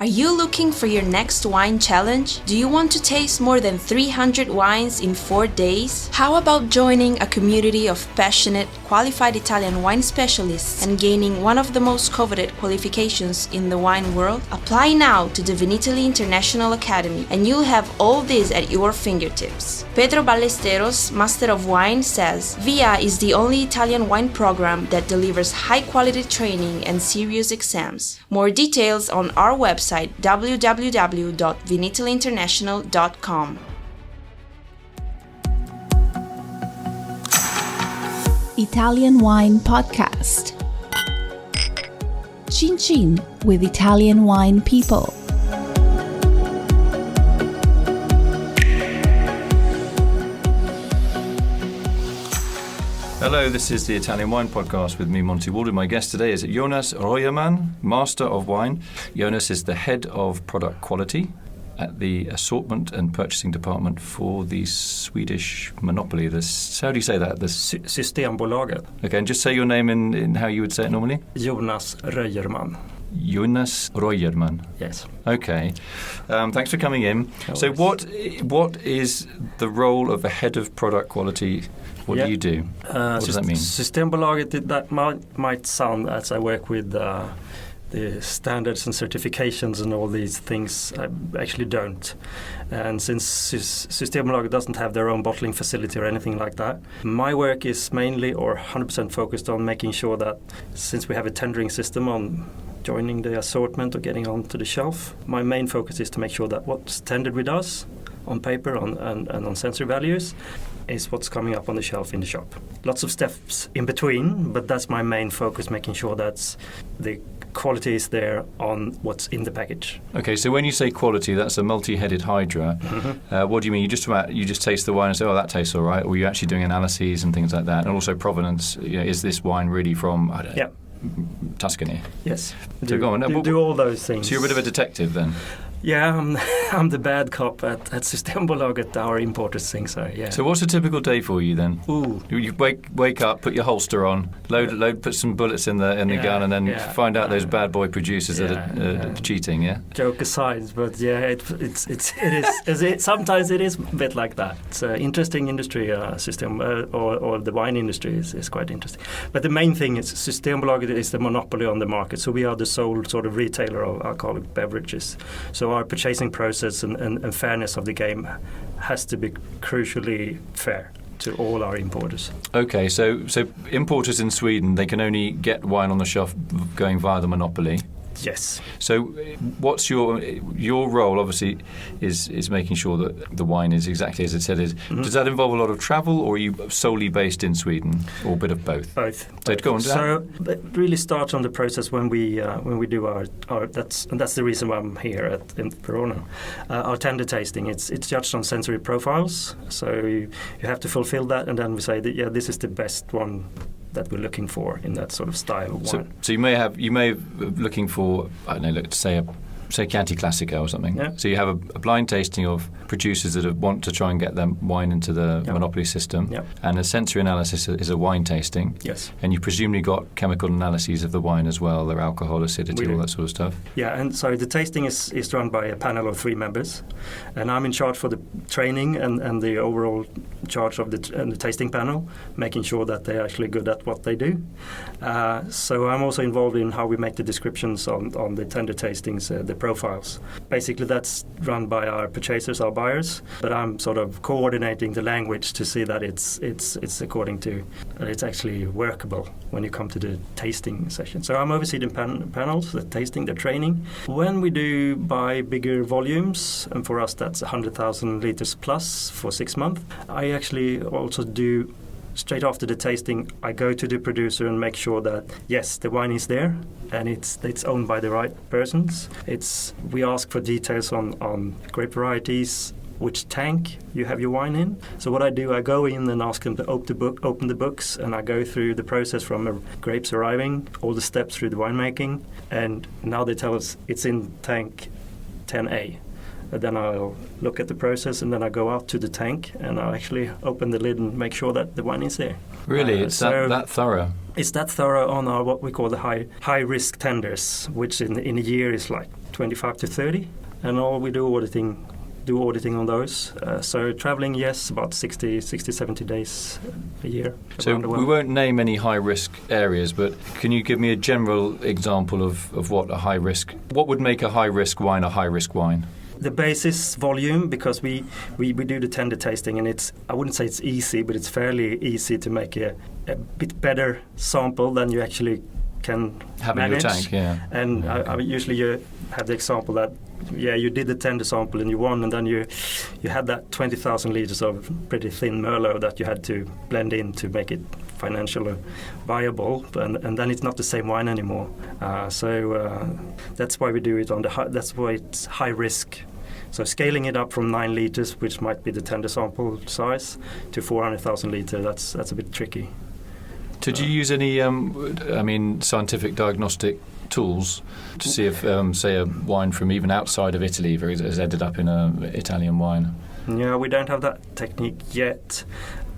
Are you looking for your next wine challenge? Do you want to taste more than 300 wines in 4 days? How about joining a community of passionate, qualified Italian wine specialists and gaining one of the most coveted qualifications in the wine world? Apply now to the Vinitaly International Academy and you'll have all this at your fingertips. Pedro Ballesteros, Master of Wine, says, VIA is the only Italian wine program that delivers high-quality training and serious exams. More details on our website www.vinitalyinternational.com. Italian Wine Podcast. Chin Chin with Italian wine people. Hello, this is the Italian Wine Podcast with me, Monty Waldin. My guest today is Jonas Röjerman, Master of Wine. Jonas is the Head of Product Quality at the Assortment and Purchasing Department for the Swedish monopoly. How do you say that? Systembolaget. Okay, and just say your name in how you would say it normally. Jonas Röjerman. Jonas Röjerman. Yes. Okay. Thanks for coming in. So what is the role of a Head of Product Quality? What do you do? What does that mean? Systembolaget, that might sound as I work with the standards and certifications and all these things. I actually don't. And since Systembolaget doesn't have their own bottling facility or anything like that, my work is mainly or 100% focused on making sure that since we have a tendering system on joining the assortment or getting onto the shelf, my main focus is to make sure that what's tendered with us on paper and on sensory values is what's coming up on the shelf in the shop. Lots of steps in between, but that's my main focus, making sure that the quality is there on what's in the package. Okay, so when you say quality, that's a multi-headed hydra. Mm-hmm. What do you mean? You just taste the wine and say, oh, that tastes all right? Or are you actually doing analyses and things like that? And also provenance, is this wine really from, I don't know, Tuscany? Yes. So go on. Do all those things. So you're a bit of a detective then? Yeah, I'm the bad cop at Systembolaget, our importers thing. So yeah. So what's a typical day for you then? Ooh. You wake up, put your holster on, load, put some bullets in the gun, and then find out those bad boy producers that are cheating. Yeah. Joke aside, but yeah, it is. Sometimes it is a bit like that. It's an interesting industry. System or the wine industry is quite interesting. But the main thing is Systembolaget is the monopoly on the market. So we are the sole sort of retailer of alcoholic beverages. So our purchasing process and fairness of the game has to be crucially fair to all our importers. Okay, so importers in Sweden, they can only get wine on the shelf going via the monopoly. Yes. So what's your role, obviously, is making sure that the wine is exactly as it said is. Mm-hmm. Does that involve a lot of travel, or are you solely based in Sweden, or a bit of both? Both. So go on. So it really starts on the process when we do our that's the reason why I'm here in Verona. Our tender tasting, it's judged on sensory profiles. So you have to fulfill that, and then we say that this is the best one that we're looking for in that sort of style of wine. So you may have looking for, I don't know, say Chianti Classico or something. Yeah. So you have a blind tasting of producers that want to try and get their wine into the monopoly system. Yep. And a sensory analysis is a wine tasting. Yes. And you presumably got chemical analyses of the wine as well, their alcohol, acidity, all that sort of stuff. Yeah, and so the tasting is run by a panel of 3 members. And I'm in charge for the training and the overall charge of the tasting panel, making sure that they're actually good at what they do. So I'm also involved in how we make the descriptions on the tender tastings, the profiles. Basically, that's run by our purchasers, our buyers, but I'm sort of coordinating the language to see that it's according to it's actually workable when you come to the tasting session. So I'm overseeing panels, the tasting, the training. When we do buy bigger volumes, and for us that's 100,000 liters plus for 6 months, I actually also do. Straight after the tasting, I go to the producer and make sure that, yes, the wine is there and it's owned by the right persons. We ask for details on grape varieties, which tank you have your wine in. So what I do, I go in and ask them to open the books, and I go through the process from grapes arriving, all the steps through the winemaking, and now they tell us it's in tank 10A. Then I'll look at the process, and then I go out to the tank and I'll actually open the lid and make sure that the wine is there. Really? It's that thorough? It's that thorough on our what we call the high risk tenders, which in a year is like 25 to 30, and all we do auditing on those. So traveling, yes, about 60, 70 days a year. So we won't name any high-risk areas, but can you give me a general example of what would make a high-risk wine a high-risk wine? The basis volume, because we do the tender tasting, and I wouldn't say it's easy, but it's fairly easy to make a bit better sample than you actually can have manage. In your tank, yeah. And I usually you have the example that, you did the tender sample and you won, and then you had that 20,000 liters of pretty thin Merlot that you had to blend in to make it financially viable, and then it's not the same wine anymore. So that's why we do it that's why it's high risk. So scaling it up from 9 liters, which might be the tender sample size, to 400,000 liters, that's a bit tricky. Did you use any, scientific diagnostic tools to see if, say, a wine from even outside of Italy has ended up in an Italian wine? Yeah, we don't have that technique yet.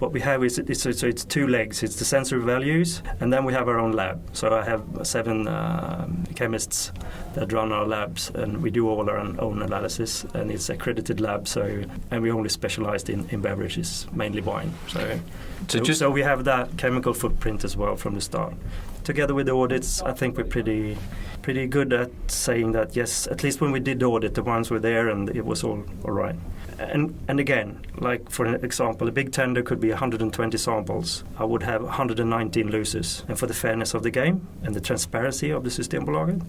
What we have is it's 2 legs. It's the sensory values, and then we have our own lab. So I have 7 chemists that run our labs, and we do all our own analysis, and it's accredited lab. And we only specialized in beverages, mainly wine. So we have that chemical footprint as well from the start. Together with the audits, I think we're pretty good at saying that, yes, at least when we did the audit, the wines were there and it was all right. And again, like for an example, a big tender could be 120 samples. I would have 119 losers. And for the fairness of the game and the transparency of the Systembolaget,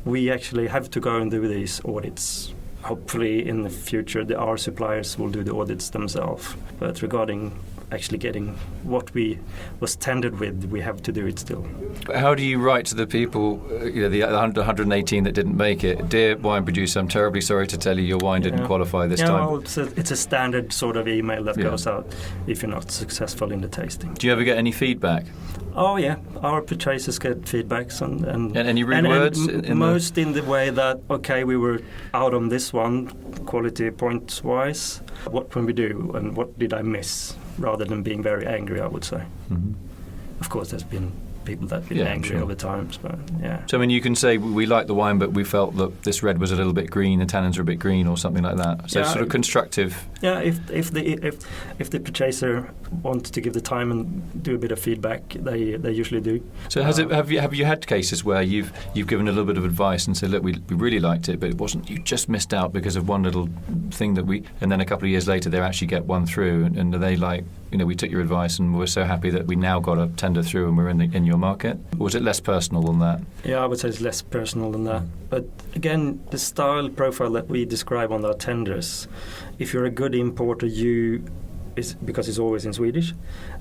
we actually have to go and do these audits. Hopefully in the future, our suppliers will do the audits themselves. But regarding actually getting what we was tendered with, we have to do it still. How do you write to the people, the 118 that didn't make it? Dear wine producer, I'm terribly sorry to tell you your wine didn't qualify this time. Well, it's a standard sort of email that goes out if you're not successful in the tasting. Do you ever get any feedback? Oh yeah, our purchasers get feedbacks and any rude words? Most in the way that, okay, we were out on this one, quality points wise. What can we do and what did I miss? Rather than being very angry, I would say. Mm-hmm. Of course, there's been people that have been angry over times, but yeah. So, you can say we liked the wine, but we felt that this red was a little bit green, the tannins are a bit green, or something like that. So, sort of constructive. Yeah, if the purchaser wants to give the time and do a bit of feedback, they usually do. So, have you had cases where you've given a little bit of advice and said, look, we really liked it, but it wasn't, you just missed out because of one little thing and then a couple of years later they actually get one through, and are they like, we took your advice and we're so happy that we now got a tender through and we're in your market? Or was it less personal than that? Yeah, I would say it's less personal than that. But again, the style profile that we describe on our tenders, if you're a good importer, because it's always in Swedish,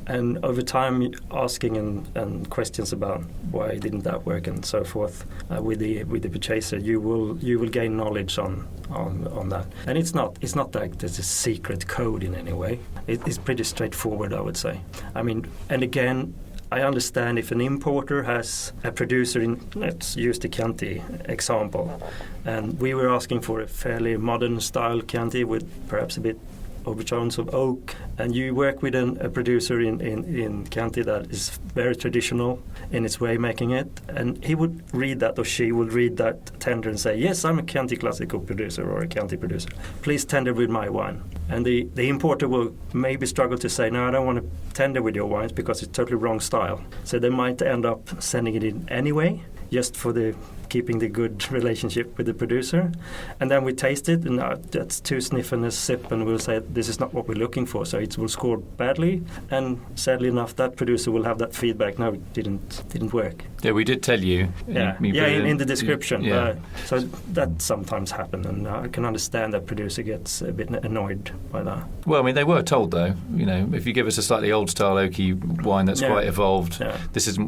and over time asking and questions about why didn't that work and so forth with the purchaser, you will gain knowledge on that. And it's not like there's a secret code in any way. It's pretty straightforward, I would say. And again, I understand if an importer has a producer let's use the Chianti example, and we were asking for a fairly modern style Chianti with perhaps a bit overtones of oak, and you work with a producer in Chianti that is very traditional in its way making it, and he would read that, or she would read that tender and say, yes, I'm a Chianti Classico producer or a Chianti producer. Please tender with my wine. And the importer will maybe struggle to say, no, I don't want to tender with your wines because it's totally wrong style. So they might end up sending it in anyway, just for keeping the good relationship with the producer. And then we taste it, and that's 2 sniff and a sip, and we'll say this is not what we're looking for, so it will score badly. And sadly enough, that producer will have that feedback. No, it didn't work. Yeah, we did tell you. In the description. Yeah. So that sometimes happens, and I can understand that producer gets a bit annoyed by that. Well, they were told though. If you give us a slightly old style oaky wine that's quite evolved,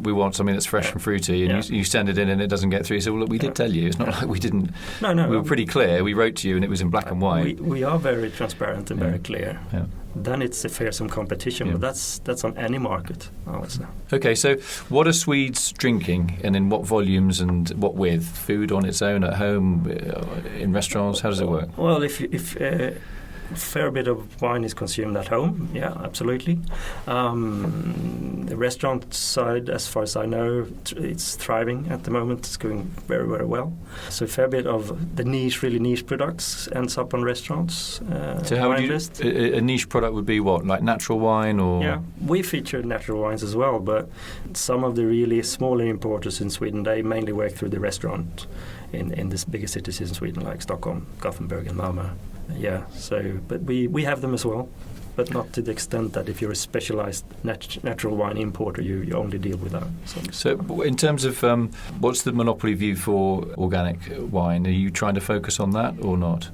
we want something that's fresh and fruity, and you send it in and it doesn't get through. So well, look, we did tell you. It's not like we didn't. No. We were pretty clear. We wrote to you, and it was in black and white. We are very transparent and very clear. Yeah. Then it's a fearsome competition, but that's on any market, I would say. Okay, so what are Swedes drinking, and in what volumes, and what with? Food on its own, at home, in restaurants? How does it work? Well, if fair bit of wine is consumed at home. Yeah, absolutely. The restaurant side, as far as I know, it's thriving at the moment. It's going very, very well. So a fair bit of the really niche products ends up on restaurants. So how would a niche product would be what, like natural wine or? Yeah, we feature natural wines as well, but some of the really smaller importers in Sweden, they mainly work through the restaurant in the bigger cities in Sweden, like Stockholm, Gothenburg, and Malmö. Yeah, but we have them as well, but not to the extent that if you're a specialized natural wine importer, you only deal with that. So in terms of what's the monopoly view for organic wine? Are you trying to focus on that or not?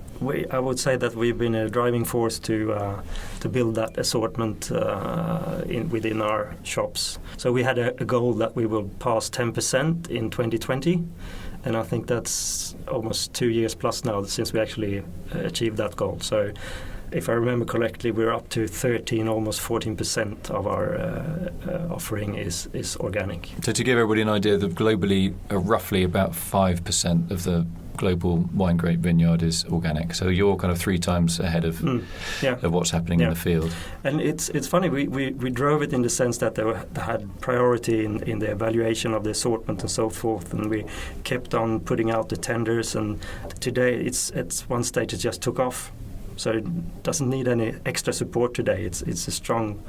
I would say that we've been a driving force to build that assortment within our shops. So we had a goal that we will pass 10% in 2020. And I think that's almost 2 years plus now since we actually achieved that goal. So if I remember correctly, we're up to 13, almost 14% of our offering is organic. So to give everybody an idea, that globally, roughly about 5% of the global wine grape vineyard is organic. So you're kind of 3 times ahead of what's happening in the field. And it's funny, we drove it in the sense that they had priority in the evaluation of the assortment and so forth, and we kept on putting out the tenders, and today it's at one stage it just took off. So it doesn't need any extra support today. It's a strong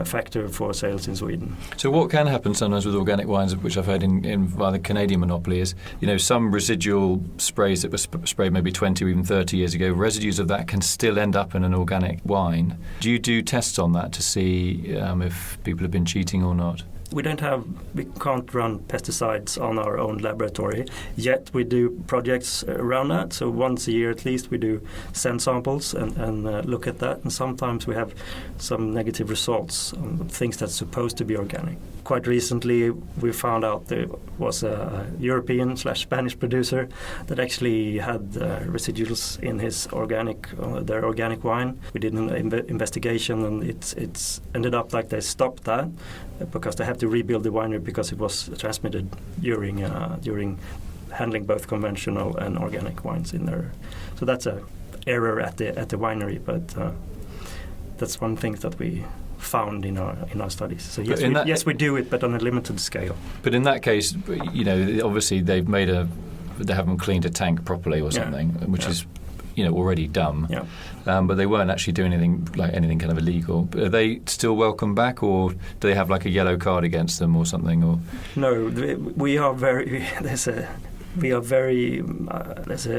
factor for sales in Sweden. So what can happen sometimes with organic wines, which I've heard in via the Canadian monopoly, is some residual sprays that were sprayed maybe 20 or even 30 years ago, residues of that can still end up in an organic wine. Do you do tests on that to see if people have been cheating or not? We can't run pesticides on our own laboratory, yet we do projects around that. So once a year at least we do send samples and look at that, and sometimes we have some negative results on things that's supposed to be organic. Quite recently we found out there was a European/Spanish producer that actually had residuals in his their organic wine. We did an investigation, and it's ended up like they stopped that because they have to rebuild the winery because it was transmitted during handling both conventional and organic wines in there. So that's a error at the winery, but that's one thing that we found in our studies. So yes, we do it, but on a limited scale. But in that case, obviously they haven't cleaned a tank properly or something, which is already dumb. Yeah. But they weren't actually doing anything kind of illegal. But are they still welcome back, or do they have like a yellow card against them or something? Or no, we are very. There's a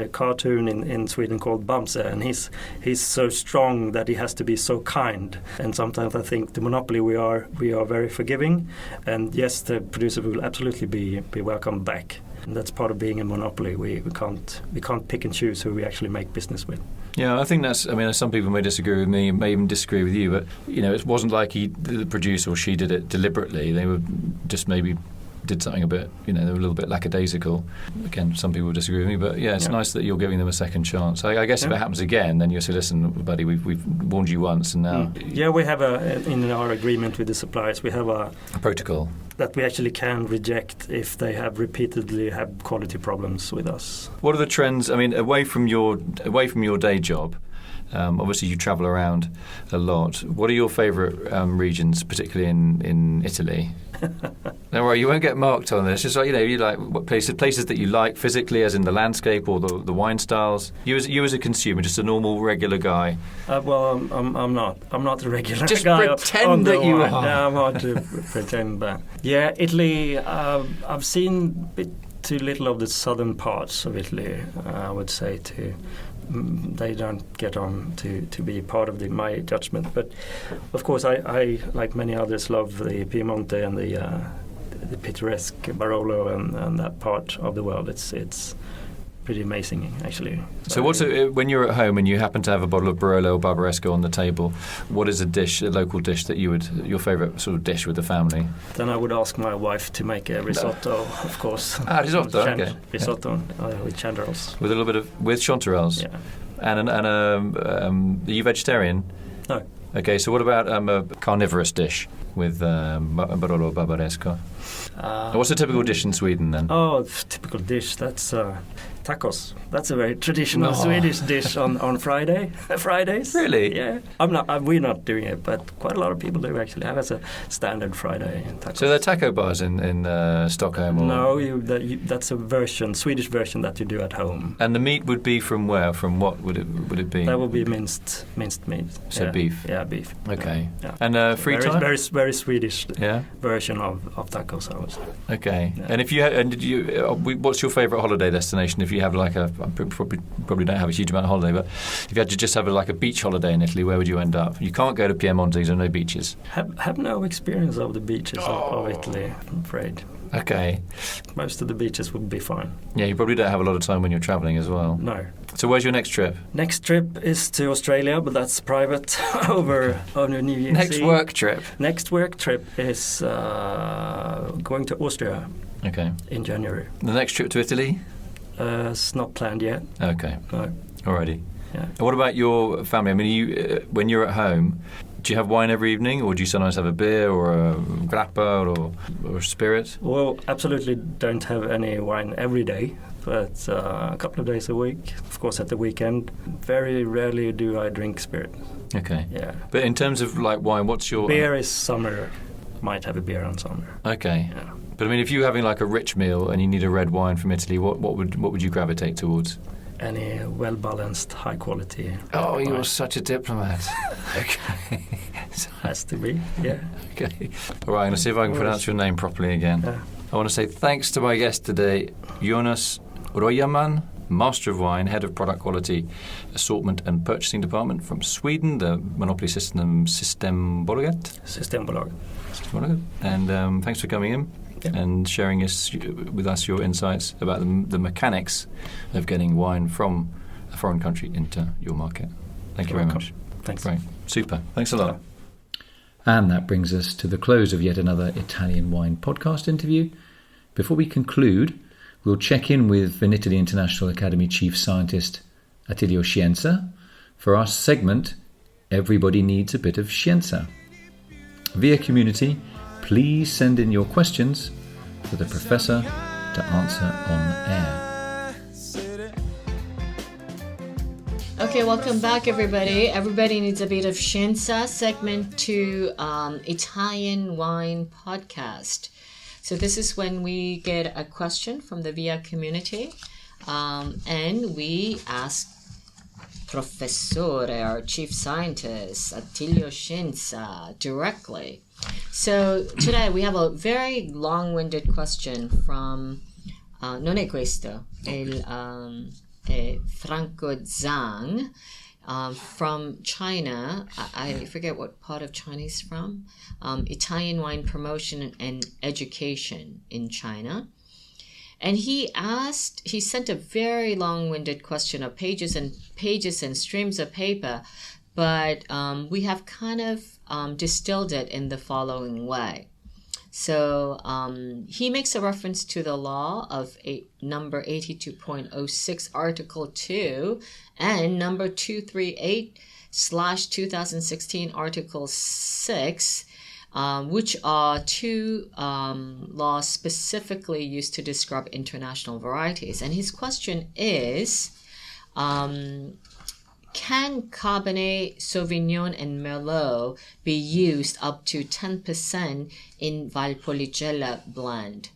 cartoon in Sweden called Bamse, and he's so strong that he has to be so kind. And sometimes I think the monopoly we are very forgiving, and yes, the producer will absolutely be welcome back. And that's part of being a monopoly. We can't pick and choose who we actually make business with. Yeah, I think that's. I mean, some people may disagree with me, may even disagree with you, but it wasn't like the producer or she did it deliberately. They were just maybe did something a bit, they were a little bit lackadaisical. Again, some people disagree with me, but it's nice that you're giving them a second chance. I guess if it happens again, then you'll say, listen, buddy, we've warned you once, and now... Yeah, we have in our agreement with the suppliers, we have a protocol that we actually can reject if they have repeatedly had quality problems with us. What are the trends, away from your day job? Obviously, you travel around a lot. What are your favourite regions, particularly in Italy? Don't worry, you won't get marked on this. Just like you like what places that you like physically, as in the landscape or the wine styles. You as a consumer, just a normal regular guy. Well, I'm not. I'm not a regular just guy. Just pretend that you are. No, I'm hard to pretend that. Yeah, Italy. I've seen a bit too little of the southern parts of Italy. I would say they don't get on to be part of my judgment. But of course, I like many others, love the Piemonte and the picturesque Barolo and that part of the world. It's pretty amazing, actually. So when you're at home and you happen to have a bottle of Barolo or Barbaresco on the table, what is a local dish that your favourite sort of dish with the family? Then I would ask my wife to make a risotto, of course. Risotto, okay. Risotto with chanterelles. With a little bit with chanterelles? Yeah. And are you vegetarian? No. Okay, so what about a carnivorous dish with Barolo or Barbaresco? What's a typical dish in Sweden then? Oh, typical dish, that's Tacos. That's a very traditional Swedish dish on Fridays. Really? Yeah. We're not doing it, but quite a lot of people do actually have as a standard Friday tacos. So there are taco bars in Stockholm? Or? No, that's a Swedish version that you do at home. And the meat would be from where? From what would it be? That would be minced meat. So beef? Yeah, beef. Okay. Yeah. And free time? Very, very Swedish version of tacos, I would say. Okay. Yeah. And what's your favourite holiday destination? If you have I probably don't have a huge amount of holiday, but if you had to just have a beach holiday in Italy, where would you end up? You can't go to Piemonte, there are no beaches. Have no experience of the beaches of Italy, I'm afraid. Okay. Most of the beaches would be fine. Yeah, you probably don't have a lot of time when you're travelling as well. No. So where's your next trip? Next trip is to Australia, but that's private over New Year's Next Eve. work trip? Next work trip is going to Austria in January. The next trip to Italy? It's not planned yet. Okay. No. Alrighty. Yeah. What about your family? I mean, when you're at home, do you have wine every evening, or do you sometimes have a beer or a grappa or a spirit? Well, absolutely don't have any wine every day, but a couple of days a week. Of course, at the weekend, very rarely do I drink spirit. Okay. Yeah. But in terms of wine, what's your beer is summer. Might have a beer on summer. Okay. Yeah. But I mean, if you're having a rich meal and you need a red wine from Italy, what would you gravitate towards? Any well-balanced, high-quality. Oh, you're such a diplomat. Okay. Has to be, yeah. Okay. All right, I'm going to see if I can pronounce your name properly again. Yeah. I want to say thanks to my guest today, Jonas Röjerman, Master of Wine, Head of Product Quality, Assortment and Purchasing Department from Sweden, the monopoly system Systembolaget. Systembolaget. And thanks for coming in. Yeah. And sharing with us your insights about the mechanics of getting wine from a foreign country into your market. Thank you very much. Thanks. Right. Super. Thanks a lot. And that brings us to the close of yet another Italian Wine podcast interview. Before we conclude, we'll check in with Vinitaly International Academy Chief Scientist Attilio Scienza for our segment, Everybody Needs a Bit of Scienza. Via community, please send in your questions for the professor to answer on air. Okay, welcome back, everybody. Everybody Needs a Bit of Scienza, segment 2, Italian Wine Podcast. So this is when we get a question from the VIA community, and we ask Professore, our Chief Scientist, Attilio Scienza, directly. So today we have a very long-winded question from, non è questo, Franco Zhang, from China. I forget what part of China he's from. Italian wine promotion and education in China. And he sent a very long-winded question of pages and pages and streams of paper, but we have kind of distilled it in the following way. So he makes a reference to the law of number 82.06, Article 2, and number 238/2016, Article 6, which are two laws specifically used to describe international varieties. And his question is, can Cabernet Sauvignon and Merlot be used up to 10% in Valpo blend?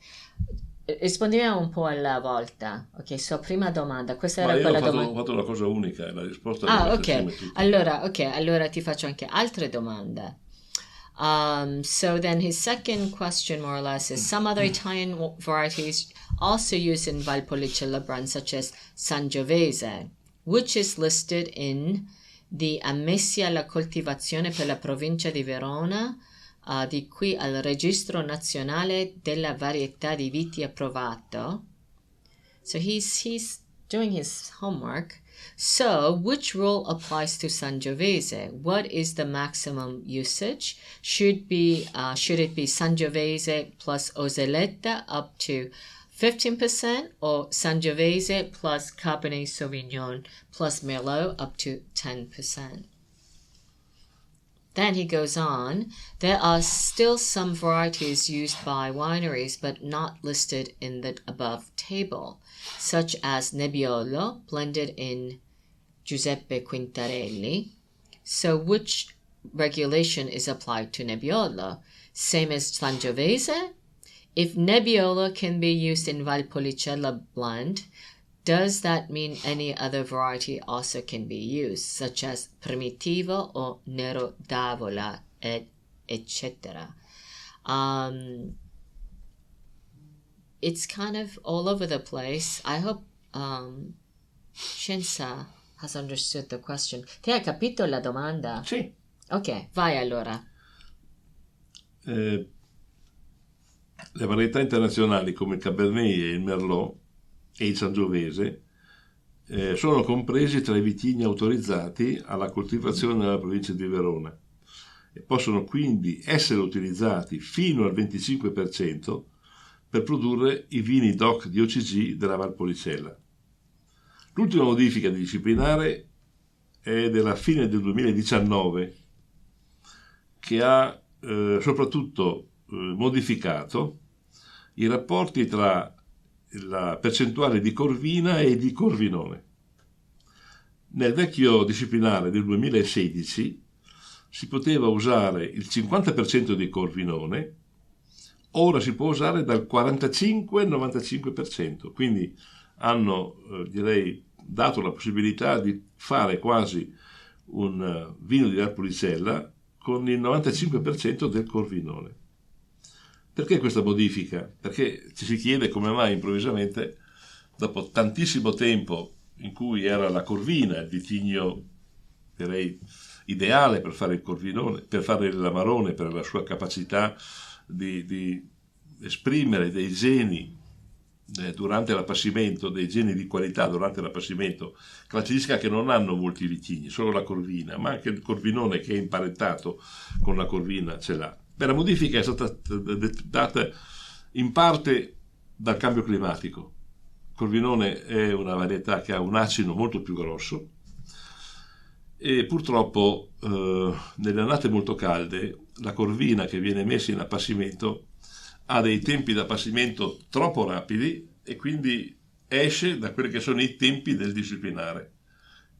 Rispondiamo un po' alla volta. Ok, so prima domanda. Questa era quella domanda. Ho fatto una cosa unica, la risposta è ok. Allora ti faccio anche altre domande. So then his second question, more or less, is some other Italian varieties also used in Valpolicella brand, such as Sangiovese, which is listed in the Ammessi alla coltivazione per la provincia di Verona, di qui al Registro Nazionale della Varietà di Viti Approvato. So he's doing his homework. So, which rule applies to Sangiovese? What is the maximum usage? Should it be Sangiovese plus Oseletta up to 15%, or Sangiovese plus Cabernet Sauvignon plus Merlot up to 10%? Then he goes on, there are still some varieties used by wineries but not listed in the above table, such as Nebbiolo, blended in Giuseppe Quintarelli. So which regulation is applied to Nebbiolo? Same as Sangiovese? If Nebbiolo can be used in Valpolicella blend, does that mean any other variety also can be used, such as Primitivo or Nero d'Avola, etc.? It's kind of all over the place. I hope Changsha has understood the question. Ti hai capito la domanda? Sì. Ok, vai allora. Le varietà internazionali come il Cabernet e il Merlot e il Sangiovese sono compresi tra i vitigni autorizzati alla coltivazione nella provincia di Verona e possono quindi essere utilizzati fino al 25% per produrre i vini DOC di OCG della Valpolicella. L'ultima modifica disciplinare è della fine del 2019, che ha soprattutto modificato i rapporti tra la percentuale di corvina e di corvinone. Nel vecchio disciplinare del 2016 si poteva usare il 50% di corvinone, ora si può usare dal 45 al 95%, quindi hanno direi dato la possibilità di fare quasi un vino di Valpolicella con il 95% del corvinone. Perché questa modifica? Perché ci si chiede come mai improvvisamente, dopo tantissimo tempo in cui era la corvina il vitigno, direi, ideale per fare il corvinone, per fare l'amarone, per la sua capacità di esprimere dei geni durante l'appassimento, dei geni di qualità durante l'appassimento, caratteristica che non hanno molti vitigni, solo la corvina, ma anche il corvinone che è imparentato con la corvina ce l'ha. Beh, la modifica è stata data in parte dal cambio climatico. Il corvinone è una varietà che ha un acino molto più grosso e purtroppo nelle annate molto calde la corvina che viene messa in appassimento ha dei tempi di appassimento troppo rapidi e quindi esce da quelli che sono i tempi del disciplinare,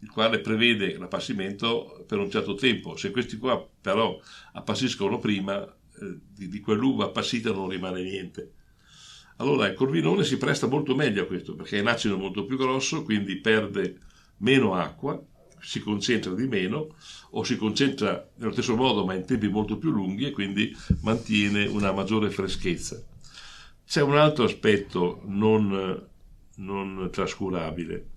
il quale prevede l'appassimento per un certo tempo. Se questi qua però appassiscono prima, di quell'uva appassita non rimane niente. Allora il corvinone si presta molto meglio a questo, perché è un acino molto più grosso, quindi perde meno acqua, si concentra di meno, o si concentra nello stesso modo ma in tempi molto più lunghi e quindi mantiene una maggiore freschezza. C'è un altro aspetto non trascurabile,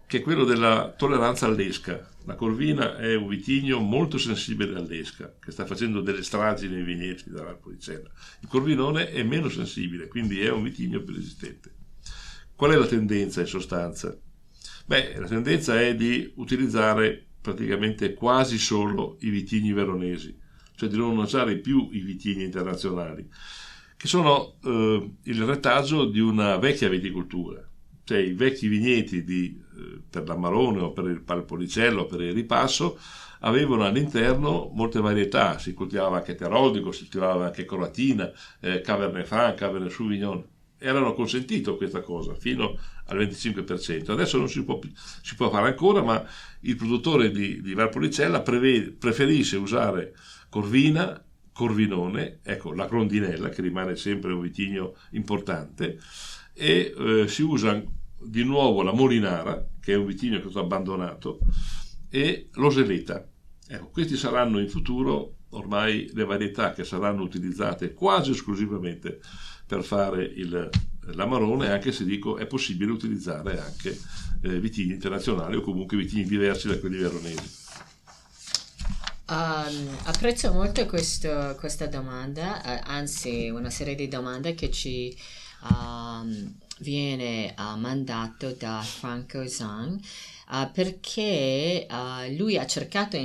che è quello della tolleranza all'esca. La corvina è un vitigno molto sensibile all'esca, che sta facendo delle stragi nei vigneti della Valpolicella. Il corvinone è meno sensibile, quindi è un vitigno più resistente. Qual è la tendenza in sostanza? Beh, la tendenza è di utilizzare praticamente quasi solo i vitigni veronesi, cioè di non usare più i vitigni internazionali, che sono il retaggio di una vecchia viticoltura. Cioè i vecchi vigneti per l'Amarone o per il Valpolicella o per il Ripasso avevano all'interno molte varietà, si coltivava anche Teroldico, si coltivava anche Coratina, Cabernet Franc, Cabernet Sauvignon. Erano consentito questa cosa fino al 25%. Adesso non si può fare ancora, ma il produttore di Valpolicella preferisce usare corvina, corvinone, ecco la grondinella che rimane sempre un vitigno importante, e si usa di nuovo la molinara, che è un vitigno che è stato abbandonato, e l'oseleta. Ecco, questi saranno in futuro ormai le varietà che saranno utilizzate quasi esclusivamente per fare l'amarone, anche se dico è possibile utilizzare anche vitigni internazionali o comunque vitigni diversi da quelli veronesi. Apprezzo molto questa domanda, anzi una serie di domande che ci viene mandato da Franco Zhang perché lui ha cercato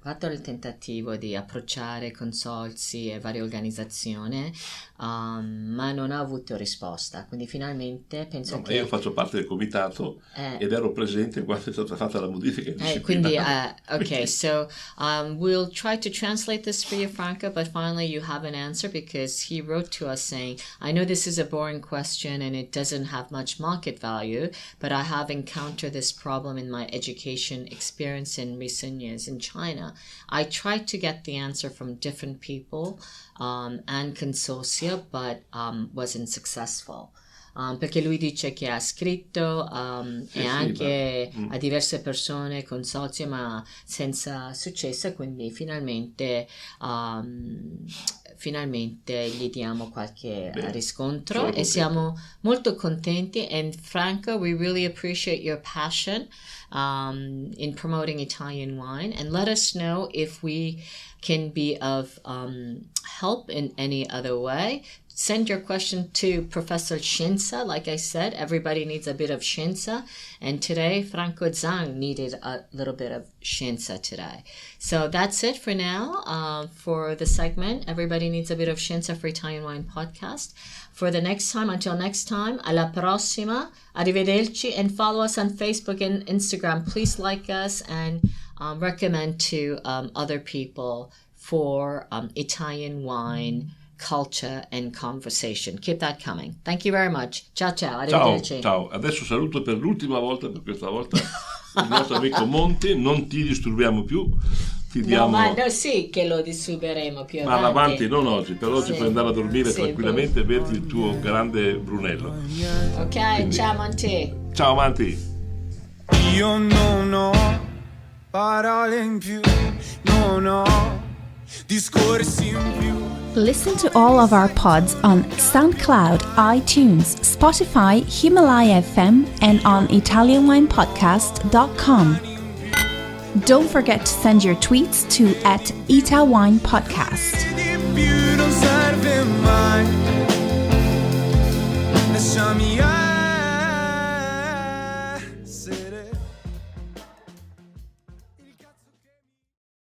fatto il tentativo di approcciare consorzi e varie organizzazioni, ma non ha avuto risposta. Quindi finalmente penso che... Io faccio parte del comitato ed ero presente quando è stata fatta la modifica quindi, okay, so we'll try to translate this for you, Franco, but finally you have an answer because he wrote to us saying, I know this is a boring question and it doesn't have much market value, but I have encountered this problem in my education experience in recent years in China. I tried to get the answer from different people and consortia, but wasn't successful. Perché lui dice che ha scritto e anche a diverse persone, consorzi, ma senza successo, quindi finalmente gli diamo qualche riscontro e siamo molto contenti. And Franco, we really appreciate your passion in promoting Italian wine, and let us know if we can be of help in any other way. Send your question to Professor Scienza. Like I said, everybody needs a bit of Scienza, and today Franco Zhang needed a little bit of Scienza today. So that's it for now for the segment. Everybody needs a bit of Scienza for Italian Wine Podcast. For the next time, until next time, alla prossima, arrivederci, and follow us on Facebook and Instagram. Please like us and recommend to other people for Italian wine culture and conversation. Keep that coming. Thank you very much. Ciao ciao, arrivederci. Ciao. Adesso saluto per l'ultima volta, per questa volta, il nostro amico Monty. Non ti disturbiamo più. Ti diamo... No, sì che lo disturberemo più avanti. Ma avanti non oggi, però sì. Ci puoi andare a dormire tranquillamente e berti il tuo grande Brunello. Ok, quindi... ciao Monty. Ciao Monty. Io non ho parole in più, non ho discorsi in più. Listen to all of our pods on SoundCloud, iTunes, Spotify, Himalaya FM, and on ItalianWinePodcast.com. Don't forget to send your tweets to @ItaWinePodcast. Di più non serve mai. Lasciami